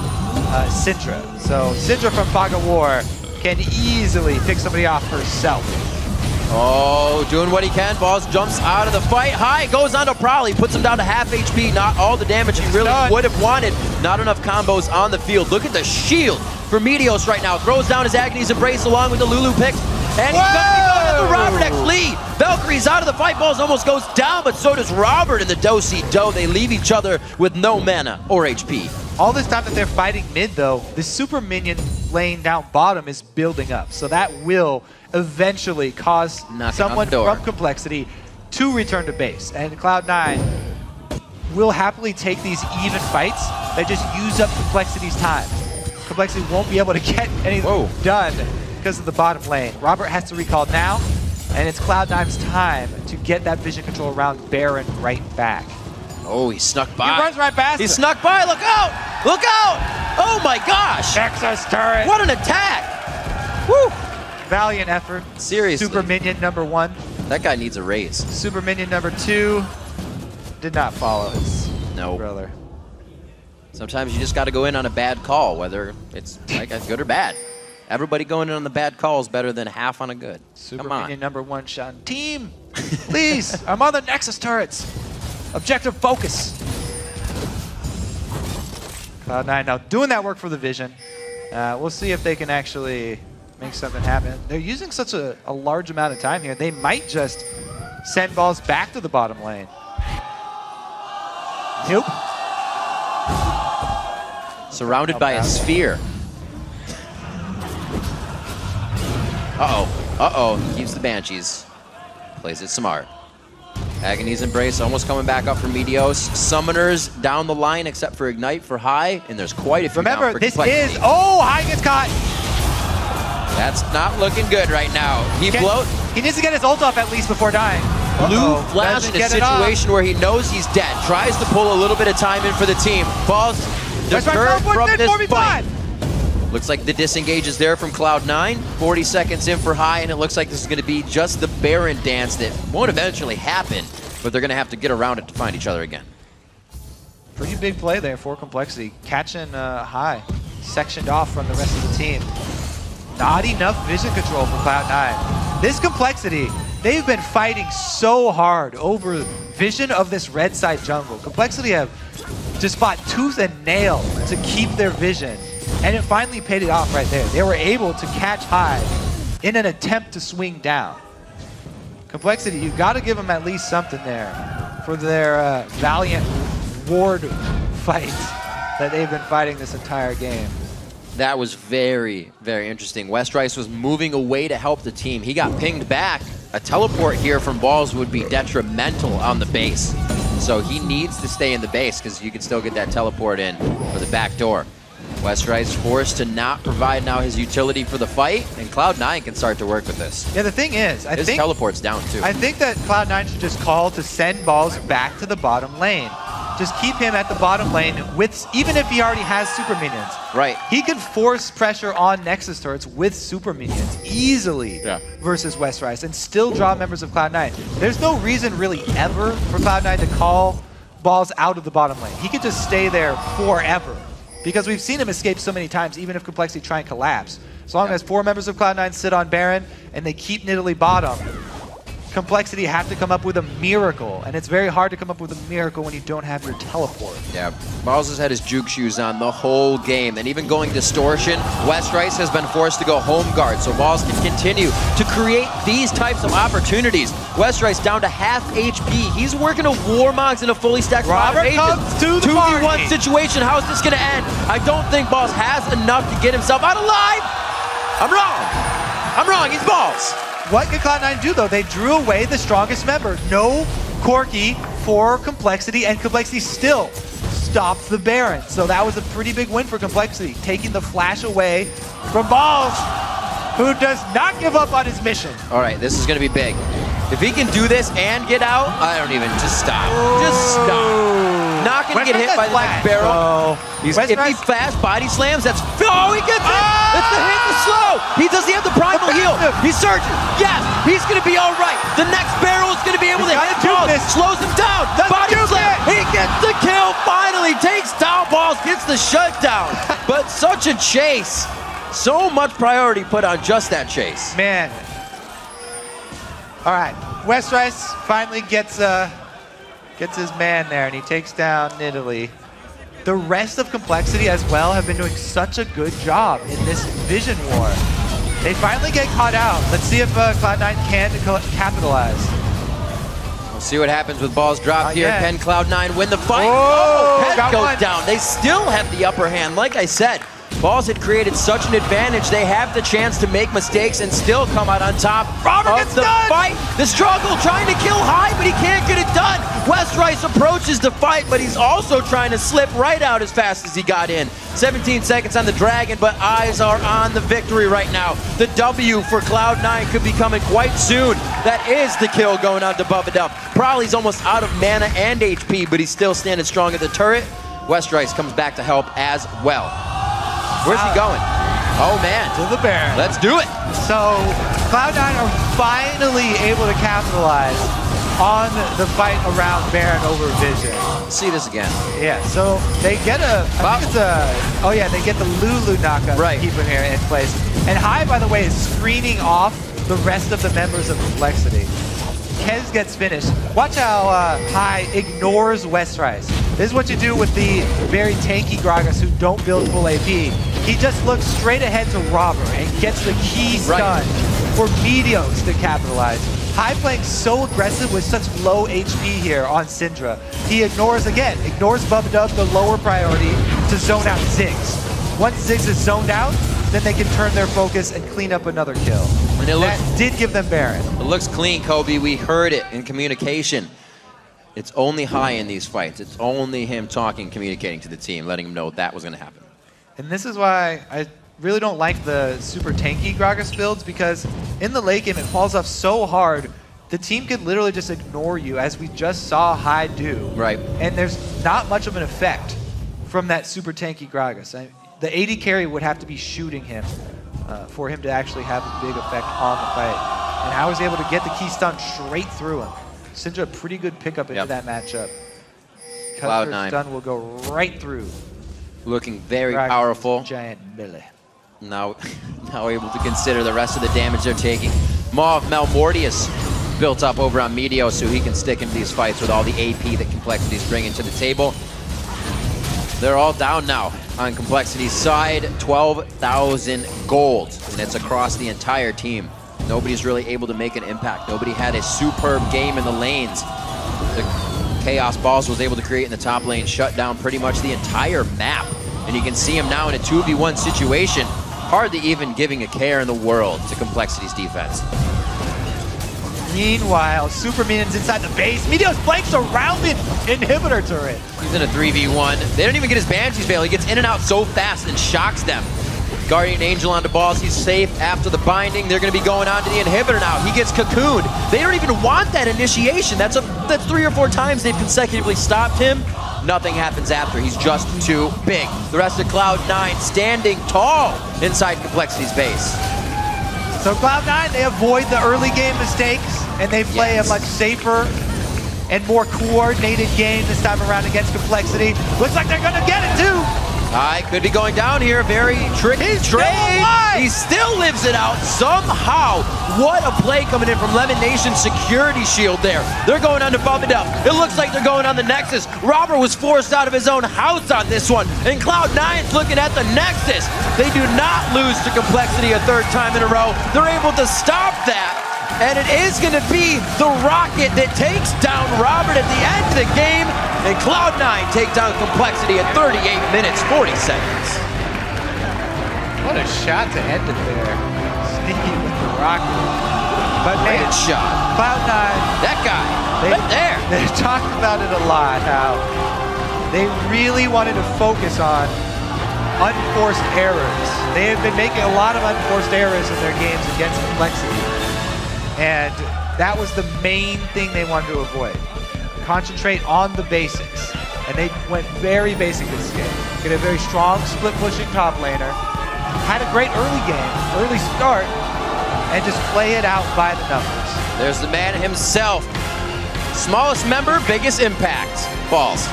Syndra. So Syndra from Fog of War can easily pick somebody off herself. Oh, doing what he can. Balls jumps out of the fight. High, goes on to Prowley, puts him down to half HP. Not all the damage he really would have wanted. Not enough combos on the field. Look at the shield for Meteos right now. Throws down his Agony's Embrace along with the Lulu picks. And he's going to the Robert X Lee. Valkyrie's out of the fight. Balls almost goes down, but so does Robert and the Do-Si-Do. They leave each other with no mana or HP. All this time that they're fighting mid, though, the super minion lane down bottom is building up. So that will eventually cause someone from Complexity to return to base. And Cloud9 will happily take these even fights that just use up Complexity's time. Complexity won't be able to get anything done because of the bottom lane. Robert has to recall now, and it's Cloud9's time to get that vision control around Baron right back. Oh, he snuck by. He runs right past He snuck by. Look out! Look out! Oh my gosh! Nexus turret. What an attack! Woo! Valiant effort. Seriously. Super minion number 1. That guy needs a raise. Super minion number 2 did not follow his brother. Sometimes you just got to go in on a bad call, whether it's like a good or bad. Everybody going in on the bad call is better than half on a good. Super minion number 1 shot. Team, please! I'm on the Nexus turrets. Objective focus. Cloud9 now doing that work for the vision. We'll see if they can actually make something happen. They're using such a large amount of time here. They might just send balls back to the bottom lane. Nope. Surrounded by a sphere. Uh-oh. Uh-oh. He keeps the Banshees. Plays it smart. Agony's Embrace almost coming back up for Meteos. Summoners down the line except for Ignite for High, and there's quite a few. Remember, this is... Oh, High gets caught! That's not looking good right now. He needs to get his ult off at least before dying. Blue Flash in a situation where he knows he's dead. Tries to pull a little bit of time in for the team. Falls deterred from this fight. Looks like the disengage is there from Cloud9. 40 seconds in for High, and it looks like this is going to be just the Baron dance that won't eventually happen, but they're going to have to get around it to find each other again. Pretty big play there for Complexity. Catching High, sectioned off from the rest of the team. Not enough vision control for Cloud9. This Complexity, they've been fighting so hard over vision of this red side jungle. Complexity have just fought tooth and nail to keep their vision. And it finally paid it off right there. They were able to catch High in an attempt to swing down. Complexity, you've got to give them at least something there for their valiant ward fight that they've been fighting this entire game. That was very, very interesting. Westrice was moving away to help the team. He got pinged back. A teleport here from Balls would be detrimental on the base. So he needs to stay in the base because you can still get that teleport in for the back door. Westrice forced to not provide now his utility for the fight, and Cloud9 can start to work with this. Yeah, the thing is, I think his teleport's down too. I think that Cloud9 should just call to send Balls back to the bottom lane. Just keep him at the bottom lane with, even if he already has super minions. Right. He can force pressure on Nexus turrets with super minions easily versus Westrice and still draw members of Cloud9. There's no reason really ever for Cloud9 to call Balls out of the bottom lane. He could just stay there forever. Because we've seen him escape so many times, even if Complexity try and collapse. As long as 4 members of Cloud9 sit on Baron and they keep Nidalee bottom, Complexity have to come up with a miracle. And it's very hard to come up with a miracle when you don't have your teleport. Yeah, Balls has had his juke shoes on the whole game. And even going Distortion, Westrice has been forced to go home guard. So Balls can continue to create these types of opportunities. Westrice down to half HP. He's working a Warmogs in a fully stacked Robert comes to the 2v1 situation. How's this going to end? I don't think Balls has enough to get himself out alive. I'm wrong. I'm wrong. He's Balls. What can Cloud9 do, though? They drew away the strongest member. No Corki for Complexity, and Complexity still stopped the Baron. So that was a pretty big win for Complexity, taking the flash away from Balls, who does not give up on his mission. All right, this is going to be big. If he can do this and get out, I don't even, just stop. Just stop. Not going to get hit by the next barrel. If he fast body slams, that's, oh, he gets it. That's the hit, the slow. He doesn't have the primal heal. He's surging. Yes, he's going to be all right. The next barrel is going to be able to hit Balls. Slows him down. Body slam. He gets the kill. Finally takes down Balls, gets the shutdown. But such a chase. So much priority put on just that chase. Man. All right, Westrice finally gets his man there, and he takes down Nidalee. The rest of Complexity as well have been doing such a good job in this vision war. They finally get caught out. Let's see if Cloud9 can capitalize. Well, See what happens with balls dropped here. Yeah. Can Cloud9 win the fight? Whoa, Pen got goes one. down. They still have the upper hand. Like I said, Balls had created such an advantage. They have the chance to make mistakes and still come out on top of the fight. The struggle, trying to kill High, but he can't get it done. Westrice approaches the fight, but he's also trying to slip right out as fast as he got in. 17 seconds on the Dragon, but eyes are on the victory right now. The W for Cloud9 could be coming quite soon. That is the kill going on to Bubba. Probably's almost out of mana and HP, but he's still standing strong at the turret. Westrice comes back to help as well. Where's he going? Oh man. To the Baron. Let's do it. So Cloud9 are finally able to capitalize on the fight around Baron over Vision. See this again. Yeah, so they get a, I think it's a, oh yeah, they get the Lulu knockup to keep him here in place. And High, by the way, is screening off the rest of the members of Complexity. Kez gets finished. Watch how High ignores Westrice. This is what you do with the very tanky Gragas who don't build full AP. He just looks straight ahead to Robber and gets the key stun for Meteos to capitalize. High playing so aggressive with such low HP here on Syndra. He ignores Bubba, the lower priority, to zone out Ziggs. Once Ziggs is zoned out, then they can turn their focus and clean up another kill. And that did give them Baron. It looks clean, Kobe. We heard it in communication. It's only High in these fights. It's only him talking, communicating to the team, letting him know that was going to happen. And this is why I really don't like the super tanky Gragas builds, because in the late game it falls off so hard, the team could literally just ignore you, as we just saw High do. Right. And there's not much of an effect from that super tanky Gragas. The AD carry would have to be shooting him for him to actually have a big effect on the fight. And I was able to get the key stun straight through him. Syndra, a pretty good pickup into that matchup. Cloud9 stun will go right through. Looking very powerful. Giant Billy. Now able to consider the rest of the damage they're taking. Mauve Malmortius built up over on Meteos so he can stick into these fights with all the AP that Complexity's bringing to the table. They're all down now on Complexity's side. 12,000 gold, and it's across the entire team. Nobody's really able to make an impact. Nobody had a superb game in the lanes. The Chaos Balls was able to create in the top lane, shut down pretty much the entire map. And you can see him now in a 2v1 situation. Hardly even giving a care in the world to Complexity's defense. Meanwhile, Super Minions inside the base. Meteos flanks around the inhibitor turret. He's in a 3v1. They don't even get his Banshee's Veil. He gets in and out so fast and shocks them. Guardian Angel onto Balls. He's safe after the binding. They're going to be going on to the inhibitor now. He gets cocooned. They don't even want that initiation. That's 3 or 4 times they've consecutively stopped him. Nothing happens after. He's just too big. The rest of Cloud9 standing tall inside Complexity's base. So Cloud9, they avoid the early game mistakes, and they play a much safer and more coordinated game this time around against Complexity. Looks like they're going to get it too. High could be going down here. Very tricky trade. He still lives it out somehow. What a play coming in from Lemon Nation's security shield there. They're going on to Bubba. It looks like they're going on the Nexus. Robert was forced out of his own house on this one. And Cloud9's looking at the Nexus. They do not lose to Complexity a 3rd time in a row. They're able to stop that. And it is going to be the Rocket that takes down Robert at the end of the game. And Cloud9 take down Complexity at 38 minutes, 40 seconds. What a shot to end it there. Sneaky with the Rocket. But man, shot. Cloud9. That guy, right there. They've talked about it a lot, how they really wanted to focus on unforced errors. They have been making a lot of unforced errors in their games against Complexity. And that was the main thing they wanted to avoid. Concentrate on the basics. And they went very basic this game. Get a very strong split pushing top laner. Had a great early start, and just play it out by the numbers. There's the man himself. Smallest member, biggest impact. Balls.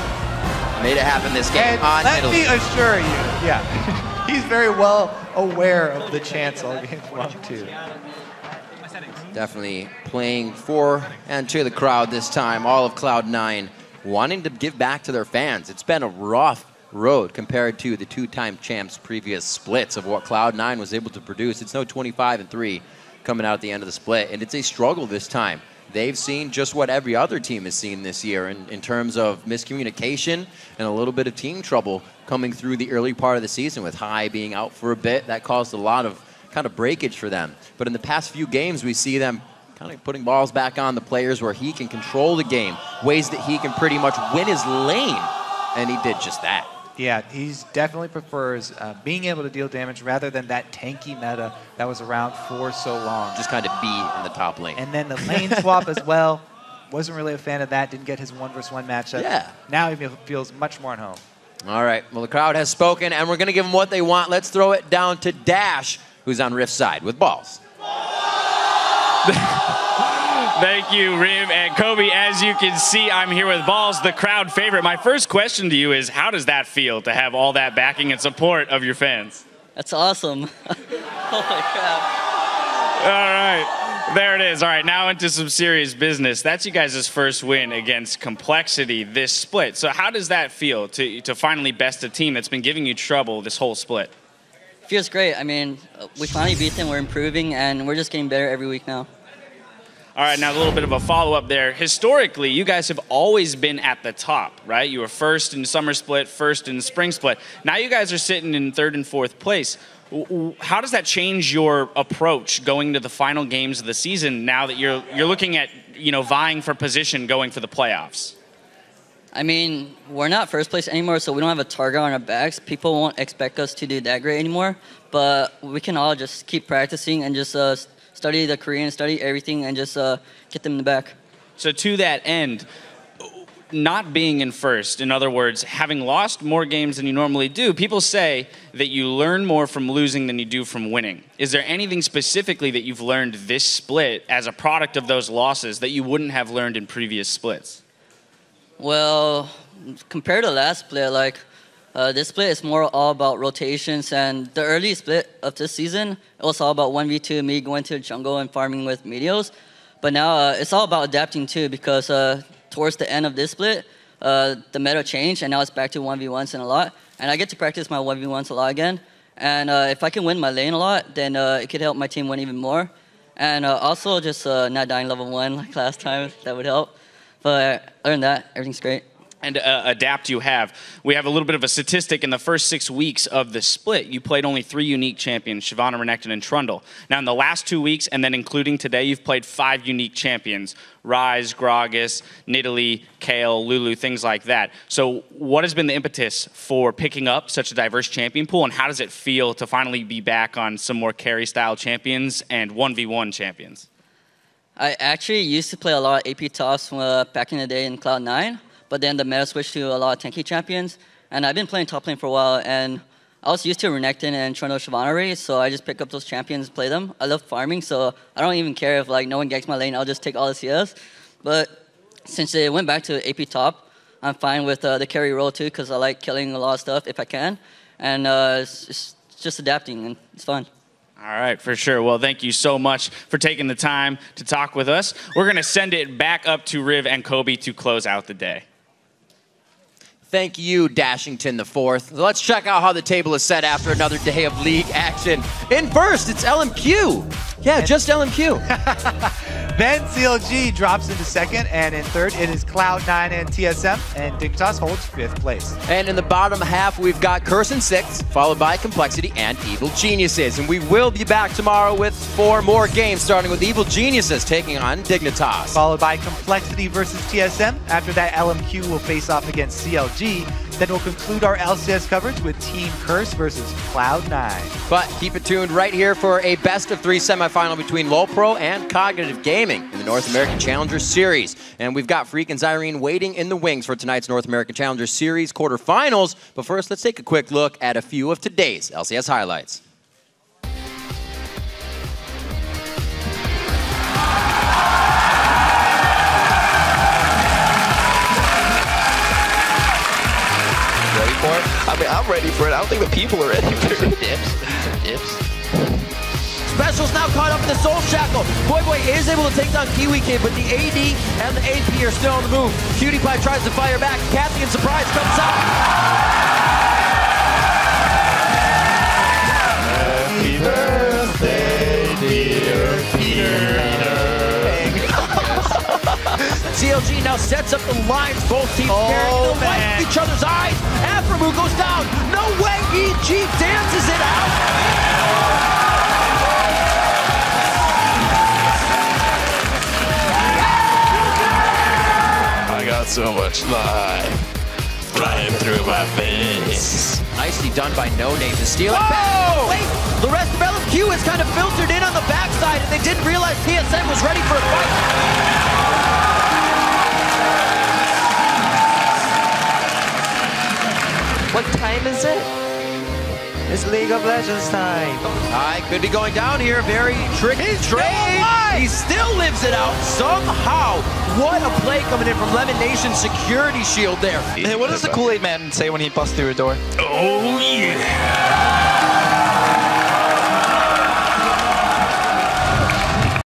Made it happen this game on let Italy. me assure you, he's very well aware of the chance all game long too. Definitely playing for and to the crowd this time. All of Cloud9 wanting to give back to their fans. It's been a rough road compared to the 2-time champs' previous splits of what Cloud9 was able to produce. It's no 25-3 coming out at the end of the split, and it's a struggle this time. they've seen just what every other team has seen this year in terms of miscommunication and a little bit of team trouble coming through the early part of the season with High being out for a bit. That caused a lot of kind of breakage for them. But in the past few games, we see them kind of putting balls back on the players where he can control the game, ways that he can pretty much win his lane, and he did just that. Yeah, he definitely prefers being able to deal damage rather than that tanky meta that was around for so long. Just kind of be in the top lane. And then the lane swap as well. Wasn't really a fan of that. Didn't get his 1v1 matchup. Yeah. Now he feels much more at home. All right. Well, the crowd has spoken, and we're going to give them what they want. Let's throw it down to Dash, who's on Rift's side with balls. Thank you, Riv and Kobe. As you can see, I'm here with balls, the crowd favorite. My first question to you is, how does that feel to have all that backing and support of your fans? That's awesome. Holy crap. All right. There it is. All right, now into some serious business. That's you guys' first win against Complexity this split. So how does that feel to finally best a team that's been giving you trouble this whole split? Feels great. I mean, we finally beat them, we're improving, and we're just getting better every week now. All right, now a little bit of a follow-up there. Historically, you guys have always been at the top, right? You were first in summer split, first in spring split. Now you guys are sitting in third and fourth place. How does that change your approach going to the final games of the season now that you're looking at, vying for position going for the playoffs? I mean, we're not first place anymore, so we don't have a target on our backs. People won't expect us to do that great anymore, but we can all just keep practicing and just study the Korean, study everything, and just get them in the back. So to that end, not being in first, in other words, having lost more games than you normally do, people say that you learn more from losing than you do from winning. Is there anything specifically that you've learned this split as a product of those losses that you wouldn't have learned in previous splits? Well, compared to last split, this split is more all about rotations, and the early split of this season, it was all about 1v2, me going to the jungle and farming with Meteos. But now it's all about adapting too, because towards the end of this split, the meta changed, and now it's back to 1v1s and a lot. And I get to practice my 1v1s a lot again. And if I can win my lane a lot, then it could help my team win even more. And also just not dying level 1 like last time, that would help. But other than that, everything's great. And adapt you have. We have a little bit of a statistic in the first 6 weeks of the split. You played only 3 unique champions, Shyvana, Renekton, and Trundle. Now in the last 2 weeks, and then including today, you've played 5 unique champions. Ryze, Gragas, Nidalee, COL, Lulu, things like that. So what has been the impetus for picking up such a diverse champion pool, and how does it feel to finally be back on some more carry-style champions and 1v1 champions? I actually used to play a lot of AP tops back in the day in Cloud9. But then the meta switched to a lot of tanky champions. And I've been playing top lane for a while, and I was used to Renekton and Trundle Shyvana, so I just pick up those champions and play them. I love farming, so I don't even care if no one ganks my lane, I'll just take all the CS. But since they went back to AP top, I'm fine with the carry role too, because I like killing a lot of stuff if I can. And it's just adapting, and it's fun. All right, for sure. Well, thank you so much for taking the time to talk with us. We're going to send it back up to Riv and Kobe to close out the day. Thank you, Dashington the Fourth. So let's check out how the table is set after another day of league action. In first, it's LMQ. Yeah, just LMQ. Then CLG drops into second, and in third, it is Cloud9 and TSM, and Dignitas holds 5th place. And in the bottom half, we've got Curse in 6th, followed by Complexity and Evil Geniuses. And we will be back tomorrow with 4 more games, starting with Evil Geniuses taking on Dignitas. Followed by Complexity versus TSM. After that, LMQ will face off against CLG. Then we'll conclude our LCS coverage with Team Curse versus Cloud9. But keep it tuned right here for a best-of-3 semifinal between LoLPro and Cognitive Gaming in the North American Challenger Series. And we've got Freak and Zyrene waiting in the wings for tonight's North American Challenger Series quarterfinals. But first, let's take a quick look at a few of today's LCS highlights. I mean, I'm ready for it. I don't think the people are ready for it. Some dips. Special's now caught up in the Soul Shackle. Boy is able to take down Kiwi Kid, but the AD and the AP are still on the move. Cutie Pie tries to fire back. Kathy in surprise comes out. Happy birthday, dear Peter. CLG now sets up the lines. Both teams carrying the white each other's eyes. Aframu goes down. No way. EG dances it out. I got so much life flying through my veins. Nicely done by No Name to steal it back. Wait, the rest of LMQ is kind of filtered in on the backside, and they didn't realize PSN was ready for a fight. What time is it? It's League of Legends time. Could be going down here. Very tricky trade. He still lives it out somehow. What a play coming in from Lemon Nation's security shield there. Hey, what does the Kool-Aid Man say when he busts through a door? Oh, yeah.